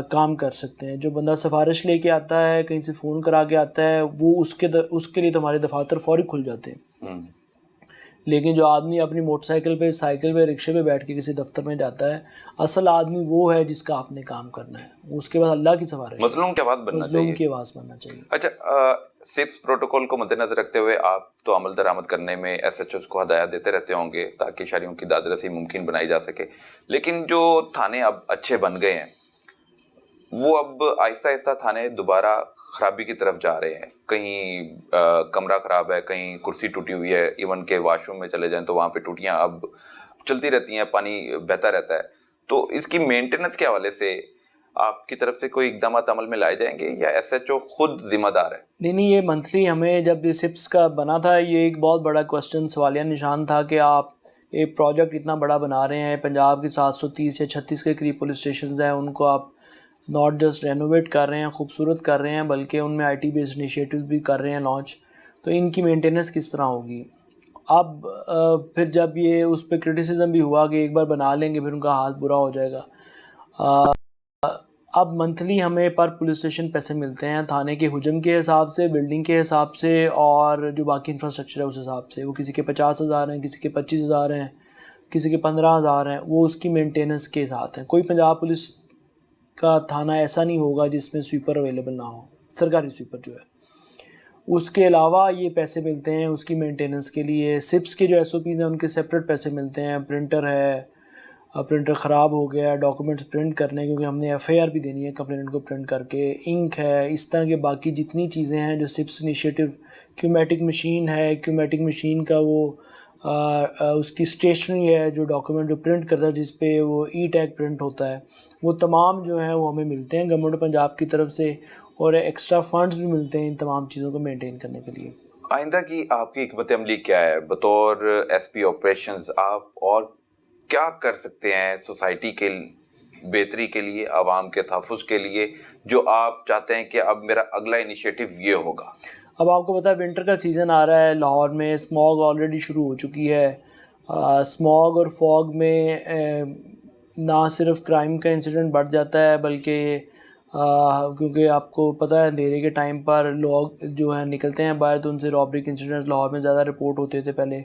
کام کر سکتے ہیں. جو بندہ سفارش لے کے آتا ہے, کہیں سے فون کرا کے آتا ہے, وہ اس کے لیے تو ہمارے دفاتر فوری کھل جاتے ہیں. لیکن جو آدمی اپنی موٹر سائیکل پہ, سائیکل پہ, رکشے پہ بیٹھ کے کسی دفتر میں جاتا ہے, اصل آدمی وہ ہے جس کا آپ نے کام کرنا ہے. اس کے بعد اللہ کی سفارش, مظلوم کی آواز بننا چاہیے, مظلوم کی آواز بننا چاہیے. اچھا, سپس پروٹوکول کو مد نظر رکھتے ہوئے آپ تو عمل درآمد کرنے میں ایس ایچ اوز کو ہدایات دیتے رہتے ہوں گے تاکہ شہریوں کی داد رسی ممکن بنائی جا سکے. لیکن جو تھانے اب اچھے بن گئے ہیں وہ اب آہستہ آہستہ تھانے دوبارہ خرابی کی طرف جا رہے ہیں. کہیں کمرہ خراب ہے, کہیں کرسی ٹوٹی ہوئی ہے, ایون کہ واش روم میں چلے جائیں تو وہاں پہ ٹوٹیاں اب چلتی رہتی ہیں, پانی بہتا رہتا ہے. تو اس کی مینٹیننس کے حوالے سے آپ کی طرف سے کوئی اقدامات عمل میں لائے جائیں گے یا ایس ایچ او خود ذمہ دار ہے؟ نہیں, یہ منتھلی ہمیں جب یہ سپس کا بنا تھا, یہ ایک بہت بڑا کوسچن, سوالیہ نشان تھا کہ آپ ایک پروجیکٹ اتنا بڑا بنا رہے ہیں, پنجاب کے 730 یا 36 کے قریب پولیس اسٹیشنز ہیں, ان کو آپ ناٹ جسٹ رینوویٹ کر رہے ہیں, خوبصورت کر رہے ہیں, بلکہ ان میں آئی ٹی بیسڈ انیشیٹیوز بھی کر رہے ہیں لانچ. تو ان کی مینٹیننس کس طرح ہوگی؟ اب پھر جب یہ اس پہ کرٹیسزم بھی ہوا کہ ایک بار بنا لیں گے پھر ان کا حال برا ہو جائے گا. اب منتھلی ہمیں پر پولیس اسٹیشن پیسے ملتے ہیں تھانے کے حجم کے حساب سے, بلڈنگ کے حساب سے, اور جو باقی انفراسٹرکچر ہے اس حساب سے. وہ کسی کے 50,000 ہیں, کسی کے 25,000 ہیں, کسی کے 15,000 ہیں, وہ اس کی مینٹیننس کے ساتھ ہیں. کوئی پنجاب پولیس کا تھانہ ایسا نہیں ہوگا جس میں سویپر اویلیبل نہ ہو, سرکاری سویپر جو ہے. اس کے علاوہ یہ پیسے ملتے ہیں اس کی مینٹیننس کے لیے. سپس کے جو ایس او پیز ہیں ان کے سپریٹ پیسے ملتے ہیں. پرنٹر ہے, پرنٹر خراب ہو گیا, ڈاکومنٹس پرنٹ کرنے, کیونکہ ہم نے ایف آئی آر بھی دینی ہے کمپلینٹ کو پرنٹ کر کے, انک ہے, اس طرح کے باقی جتنی چیزیں ہیں جو سپس انیشیٹو. کیومیٹک مشین ہے, کیومیٹک مشین کا وہ اس کی اسٹیشنری ہے جو ڈاکومنٹ جو پرنٹ کرتا ہے, جس پہ وہ ای ٹیگ پرنٹ ہوتا ہے, وہ تمام جو ہیں وہ ہمیں ملتے ہیں گورنمنٹ پنجاب کی طرف سے, اور ایکسٹرا فنڈز بھی ملتے ہیں ان تمام چیزوں کو مینٹین کرنے کے لیے. آئندہ کی آپ کی حکمت عملی کیا ہے بطور ایس پی آپریشنز؟ آپ اور کیا کر سکتے ہیں سوسائٹی کے بہتری کے لیے, عوام کے تحفظ کے لیے, جو آپ چاہتے ہیں کہ اب میرا اگلا انیشیٹو یہ ہوگا؟ اب آپ کو پتہ ہے ونٹر کا سیزن آ رہا ہے, لاہور میں اسموگ آلریڈی شروع ہو چکی ہے. اسموگ اور فوگ میں نہ صرف کرائم کا انسیڈنٹ بڑھ جاتا ہے بلکہ کیونکہ آپ کو پتہ ہے اندھیرے کے ٹائم پر لوگ جو ہیں نکلتے ہیں باہر تو ان سے رابری کے انسیڈنٹس لاہور میں زیادہ رپورٹ ہوتے تھے پہلے.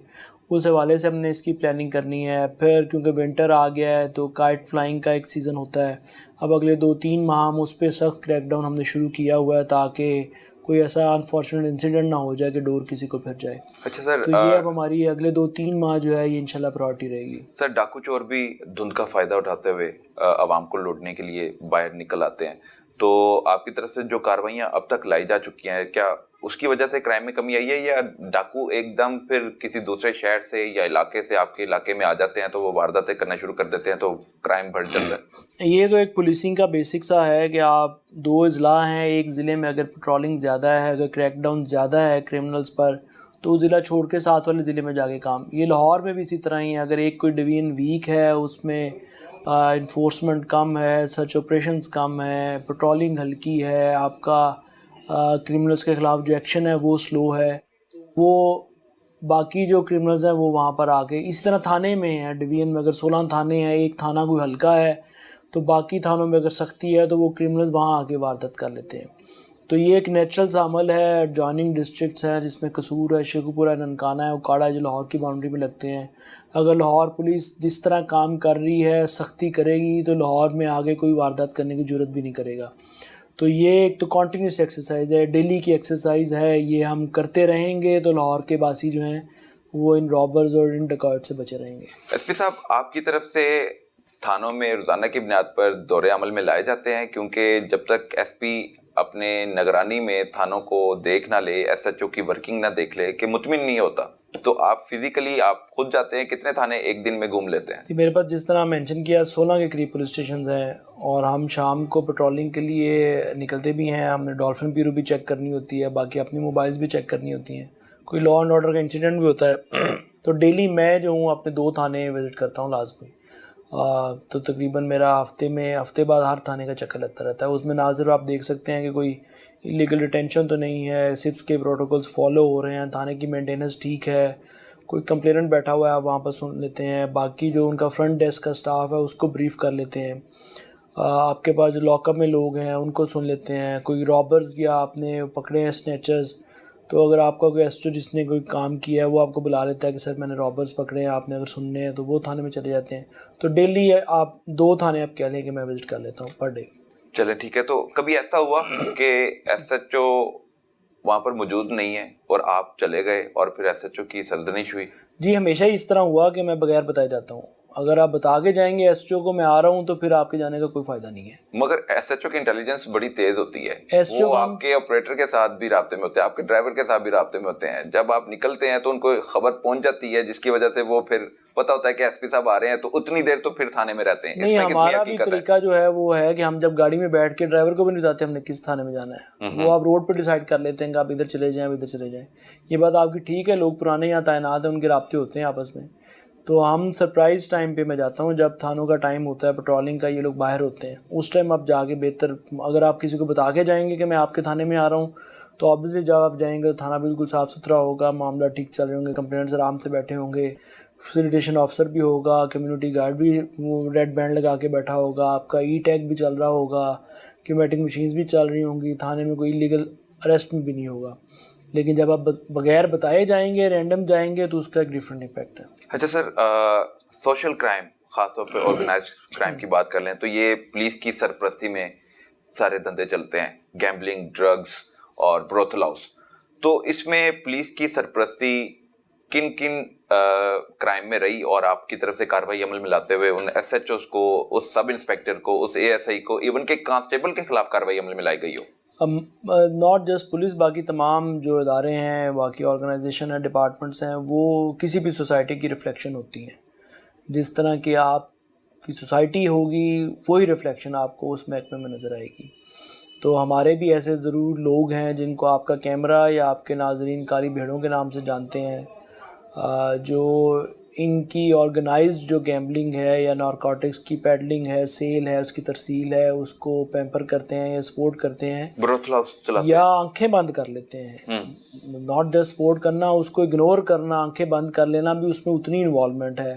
اس حوالے سے ہم نے اس کی پلاننگ کرنی ہے. پھر کیونکہ ونٹر آ گیا ہے تو کائٹ فلائنگ کا ایک سیزن ہوتا ہے. اب اگلے 2-3 ماہ ہم اس پہ سخت کریک ڈاؤن ہم نے شروع کیا ہوا ہے تاکہ کوئی ایسا انفارچونیٹ انسیڈنٹ نہ ہو جائے کہ ڈور کسی کو پھر جائے. اچھا سر, تو یہ اب ہماری اگلے 2-3 ماہ جو ہے یہ انشاءاللہ پرائورٹی رہے گی. سر ڈاکو چور بھی دھند کا فائدہ اٹھاتے ہوئے عوام کو لوٹنے کے لیے باہر نکل آتے ہیں, تو آپ کی طرف سے جو کاروائیاں اب تک لائی جا چکی ہیں کیا اس کی وجہ سے کرائم میں کمی آئی ہے, یا ڈاکو ایک دم پھر کسی دوسرے شہر سے یا علاقے سے آپ کے علاقے میں آ جاتے ہیں تو وہ وارداتیں کرنا شروع کر دیتے ہیں تو کرائم بڑھ جاتا ہے؟ یہ تو ایک پولیسنگ کا بیسک سا ہے کہ آپ 2 اضلاع ہیں, ایک ضلع میں اگر پٹرولنگ زیادہ ہے, اگر کریک ڈاؤن زیادہ ہے کرمنلز پر تو ضلع چھوڑ کے ساتھ والے ضلع میں جا کے کام. یہ لاہور میں بھی اسی طرح ہی ہے. اگر ایک کوئی ڈویژن ویک ہے, اس میں انفورسمنٹ کم ہے, سرچ آپریشنز کم ہے, پٹرولنگ ہلکی ہے, آپ کا کرمنلز کے خلاف جو ایکشن ہے وہ سلو ہے, وہ باقی جو کرمنلز ہیں وہ وہاں پر آ کے اسی طرح تھانے میں ہیں. ڈویژن میں اگر 16 تھانے ہیں, ایک تھانہ کوئی ہلکا ہے تو باقی تھانوں میں اگر سختی ہے تو وہ کرمنلز وہاں آ کے واردات کر لیتے ہیں. تو یہ ایک نیچرل سا عمل ہے. ایڈجوائننگ ڈسٹرکٹس ہیں جس میں قصور ہے, شیخوپورہ, ننکانہ ہے, اکاڑا ہے جو لاہور کی باؤنڈری میں لگتے ہیں. اگر لاہور پولیس جس طرح کام کر رہی ہے, سختی کرے گی تو لاہور میں آگے کوئی واردات کرنے کی جرت بھی نہیں کرے گا. تو یہ ایک تو کنٹینیوس ایکسرسائز ہے, ڈیلی کی ایکسرسائز ہے. یہ ہم کرتے رہیں گے تو لاہور کے باسی جو ہیں وہ ان رابرز اور ان ڈکیت سے بچے رہیں گے. ایس پی صاحب, آپ کی طرف سے تھانوں میں روزانہ کی بنیاد پر دورے عمل میں لائے جاتے ہیں؟ کیونکہ جب تک ایس پی اپنے نگرانی میں تھانوں کو دیکھ نہ لے, ایس ایچ او کی ورکنگ نہ دیکھ لے, کہ مطمئن نہیں ہوتا, تو آپ فزیکلی آپ خود جاتے ہیں, کتنے تھانے ایک دن میں گھوم لیتے ہیں؟ میرے پاس جس طرح مینشن کیا 16 کے قریب پولیس اسٹیشنز ہیں, اور ہم شام کو پیٹرولنگ کے لیے نکلتے بھی ہیں. ہم نے ڈولفن بیورو بھی چیک کرنی ہوتی ہے, باقی اپنی موبائلز بھی چیک کرنی ہوتی ہیں, کوئی لا اینڈ آرڈر کا انسیڈنٹ بھی ہوتا ہے. تو ڈیلی میں جو ہوں اپنے 2 تھانے وزٹ کرتا ہوں لازمی. تو تقریباً میرا ہفتے بعد ہر تھانے کا چکر لگتا رہتا ہے. اس میں ناظر آپ دیکھ سکتے ہیں کہ کوئی لیگل ڈیٹینشن تو نہیں ہے, سپس کے پروٹوکولز فالو ہو رہے ہیں, تھانے کی مینٹیننس ٹھیک ہے, کوئی کمپلیننٹ بیٹھا ہوا ہے آپ وہاں پر سن لیتے ہیں, باقی جو ان کا فرنٹ ڈیسک کا سٹاف ہے اس کو بریف کر لیتے ہیں, آپ کے پاس جو لاک اپ میں لوگ ہیں ان کو سن لیتے ہیں, کوئی رابرز یا آپ نے پکڑے ہیں اسنیچرز تو اگر آپ کا کوئی ایس ایچ او جس نے کوئی کام کیا ہے وہ آپ کو بلا لیتا ہے کہ سر میں نے رابرز پکڑے ہیں, آپ نے اگر سننے ہیں تو وہ تھانے میں چلے جاتے ہیں. تو ڈیلی آپ 2 تھانے آپ کہہ لیں کہ میں وزٹ کر لیتا ہوں پر ڈے. چلیں ٹھیک ہے. تو کبھی ایسا ہوا کہ ایس ایچ او وہاں پر موجود نہیں ہے اور آپ چلے گئے اور پھر ایس ایچ او کی سرزنش ہوئی؟ جی ہمیشہ ہی اس طرح ہوا کہ میں بغیر بتائے جاتا ہوں. اگر آپ بتا کے جائیں گے ایس ایچ او کو میں آ رہا ہوں تو پھر آپ کے جانے کا کوئی فائدہ نہیں ہے. مگر ایس ایچ او کی انٹیلیجنس بڑی تیز ہوتی ہے, ایس ایچ او وہ آپ کے آپریٹر کے ساتھ بھی رابطے میں ہوتے ہیں, آپ کے ڈرائیور کے ساتھ بھی رابطے میں ہوتے ہیں. جب آپ نکلتے ہیں تو ان کو خبر پہنچ جاتی ہے جس کی وجہ سے وہ پھر پتہ ہوتا ہے کہ ایس پی صاحب آ رہے ہیں تو اتنی دیر تو پھر تھانے میں رہتے ہیں. نہیں, ہمارا بھی طریقہ جو ہے وہ ہے کہ ہم جب گاڑی میں بیٹھ کے ڈرائیور کو بھی نہیں بتاتے ہم نے کس تھانے میں جانا ہے, وہ آپ روڈ پہ ڈیسائیڈ کر لیتے ہیں کہ آپ ادھر چلے جائیں ادھر چلے جائیں. یہ بات آپ کی ٹھیک ہے, لوگ پرانے یہاں تعینات ہیں, ان کے رابطے ہوتے ہیں آپس میں. تو ہم سرپرائز ٹائم پہ میں جاتا ہوں جب تھانوں کا ٹائم ہوتا ہے پیٹرولنگ کا, یہ لوگ باہر ہوتے ہیں, اس ٹائم آپ جا کے بہتر, اگر آپ کسی کو بتا کے جائیں گے کہ میں آپ کے تھانے میں آ رہا ہوں تو آبویسلی جب آپ جائیں گے تو تھانہ بالکل صاف ستھرا ہوگا, معاملہ ٹھیک چل رہے ہوں گے, کمپلینٹس آرام سے بیٹھے ہوں گے, فیسیلیٹیشن آفیسر بھی ہوگا, کمیونٹی گارڈ بھی ریڈ بینڈ لگا کے بیٹھا ہوگا, آپ کا ای ٹیگ بھی چل رہا ہوگا, کیومیٹنگ مشینز بھی چل رہی ہوں گی, تھانے میں کوئی لیگل اریسٹ بھی نہیں ہوگا. لیکن جب آپ بغیر بتائے جائیں گے, رینڈم جائیں گے, تو اس کا ایک ڈفرینٹ امپیکٹ ہے. اچھا سر, سوشل کرائم خاص طور پہ آرگنائزڈ کرائم کی بات کر لیں تو یہ پولیس کی سرپرستی میں سارے دھندے چلتے ہیں, گیمبلنگ, ڈرگز اور بروتھل ہاؤس. تو اس میں پولیس کی سرپرستی کن کن کرائم میں رہی, اور آپ کی طرف سے کارروائی عمل میں لاتے ہوئے ان ایس ایچ اوز کو, اس سب انسپیکٹر کو, اس اے ایس آئی کو, ایون کہ کانسٹیبل کے خلاف کارروائی عمل میں لائی گئی ہو؟ ناٹ جسٹ پولیس, باقی تمام جو ادارے ہیں, باقی آرگنائزیشن ہیں, ڈپارٹمنٹس ہیں, وہ کسی بھی سوسائٹی کی ریفلیکشن ہوتی ہیں. جس طرح کہ آپ کی سوسائٹی ہوگی وہی ریفلیکشن آپ کو اس محکمے میں نظر آئے گی. تو ہمارے بھی ایسے ضرور لوگ ہیں جن کو آپ کا کیمرہ یا آپ کے ناظرین کالی بھیڑوں کے نام سے جانتے ہیں, جو ان کی آرگنائزڈ جو گیمبلنگ ہے یا نارکوٹکس کی پیڈلنگ ہے, سیل ہے, اس کی ترسیل ہے, اس کو پیمپر کرتے ہیں یا سپورٹ کرتے ہیں, بروتھل ہاؤس چلاتے یا آنکھیں بند کر لیتے ہیں. ناٹ جسٹ سپورٹ کرنا, اس کو اگنور کرنا, آنکھیں بند کر لینا بھی اس میں اتنی انوالومنٹ ہے.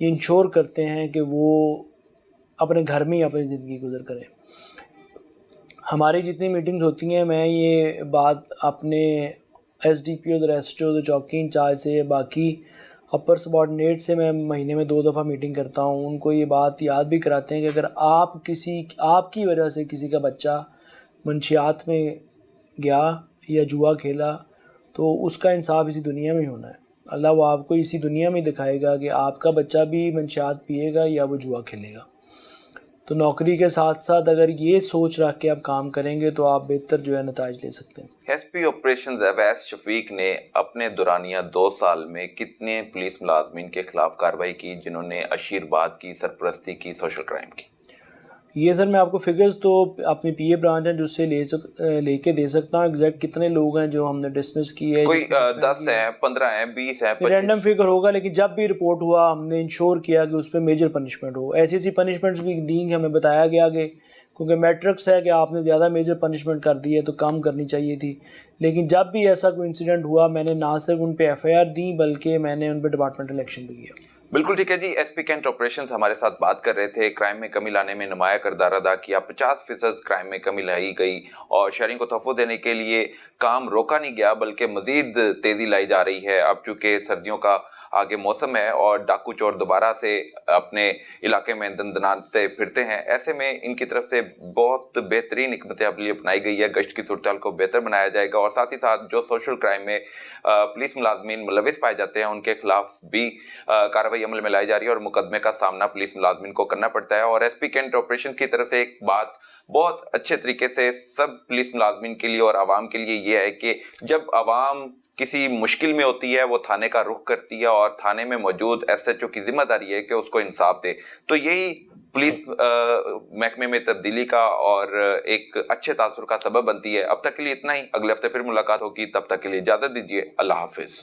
یہ انشور کرتے ہیں کہ وہ اپنے گھر میں ہی اپنی زندگی گزر کریں. ہماری جتنی میٹنگز ہوتی ہیں میں یہ بات اپنے S D P O S O چوکی انچارج سے, باقی اپر سبارڈینیٹ سے میں مہینے میں 2 دفعہ میٹنگ کرتا ہوں. ان کو یہ بات یاد بھی کراتے ہیں کہ اگر آپ کی وجہ سے کسی کا بچہ منشیات میں گیا یا جوا کھیلا تو اس کا انصاف اسی دنیا میں ہی ہونا ہے. اللہ وہ آپ کو اسی دنیا میں دکھائے گا کہ آپ کا بچہ بھی منشیات پیے گا یا وہ جوا کھیلے گا. تو نوکری کے ساتھ ساتھ اگر یہ سوچ رکھ کے آپ کام کریں گے تو آپ بہتر جو ہے نتائج لے سکتے ہیں. ایس پی آپریشنز اویس شفیق نے اپنے دورانیہ 2 سال میں کتنے پولیس ملازمین کے خلاف کارروائی کی جنہوں نے اشیرباد کی, سرپرستی کی, سوشل کرائم کی؟ یہ سر میں آپ کو فگرز تو اپنی پی اے برانچ ہیں جس سے لے کے دے سکتا ہوں ایگزیکٹ کتنے لوگ ہیں جو ہم نے ڈسمس کیے. کوئی 10 ہیں, 15 ہیں, 20 ہیں, 25؟ رینڈم فگر ہوگا, لیکن جب بھی رپورٹ ہوا ہم نے انشور کیا کہ اس پہ میجر پنشمنٹ ہو. ایسی پنشمنٹس بھی دیں کہ ہمیں بتایا گیا کہ کیونکہ میٹرکس ہے کہ آپ نے زیادہ میجر پنشمنٹ کر دی ہے تو کم کرنی چاہیے تھی. لیکن جب بھی ایسا کوئی انسیڈنٹ ہوا میں نے نہ صرف ان پہ ایف آئی آر دی بلکہ میں نے ان پہ ڈپارٹمنٹل ایکشن بھی کیا. بالکل ٹھیک ہے جی. ایس پی کینٹ آپریشنز ہمارے ساتھ بات کر رہے تھے. کرائم میں کمی لانے میں نمایاں کردار ادا کیا, 50% کرائم میں کمی لائی گئی اور شہریوں کو تحفظ دینے کے لیے کام روکا نہیں گیا بلکہ مزید تیزی لائی جا رہی ہے. اب چونکہ سردیوں کا آگے موسم ہے اور ڈاکو چور دوبارہ سے اپنے علاقے میں دندناتے پھرتے ہیں, ایسے میں ان کی طرف سے بہت بہترین حکمت عملی اپنائی گئی ہے. گشت کی صورتحال کو بہتر بنایا جائے گا اور ساتھ ہی ساتھ جو سوشل کرائم میں پولیس ملازمین ملوث پائے جاتے ہیں ان کے خلاف بھی کارروائی عمل میں لائی جا رہی ہے اور مقدمے کا سامنا پولیس ملازمین کو کرنا پڑتا ہے. اور ایس پی کینٹ آپریشن کی طرف سے ایک بات بہت اچھے طریقے سے سب پولیس ملازمین کے لیے اور عوام کے لیے یہ ہے کہ جب عوام کسی مشکل میں ہوتی ہے وہ تھانے کا رخ کرتی ہے اور تھانے میں موجود ایس ایچ او کی ذمہ داری ہے کہ اس کو انصاف دے. تو یہی پولیس محکمے میں تبدیلی کا اور ایک اچھے تاثر کا سبب بنتی ہے. اب تک کے لیے اتنا ہی. اگلے ہفتے پھر ملاقات ہوگی, تب تک کے لیے اجازت دیجیے. اللہ حافظ.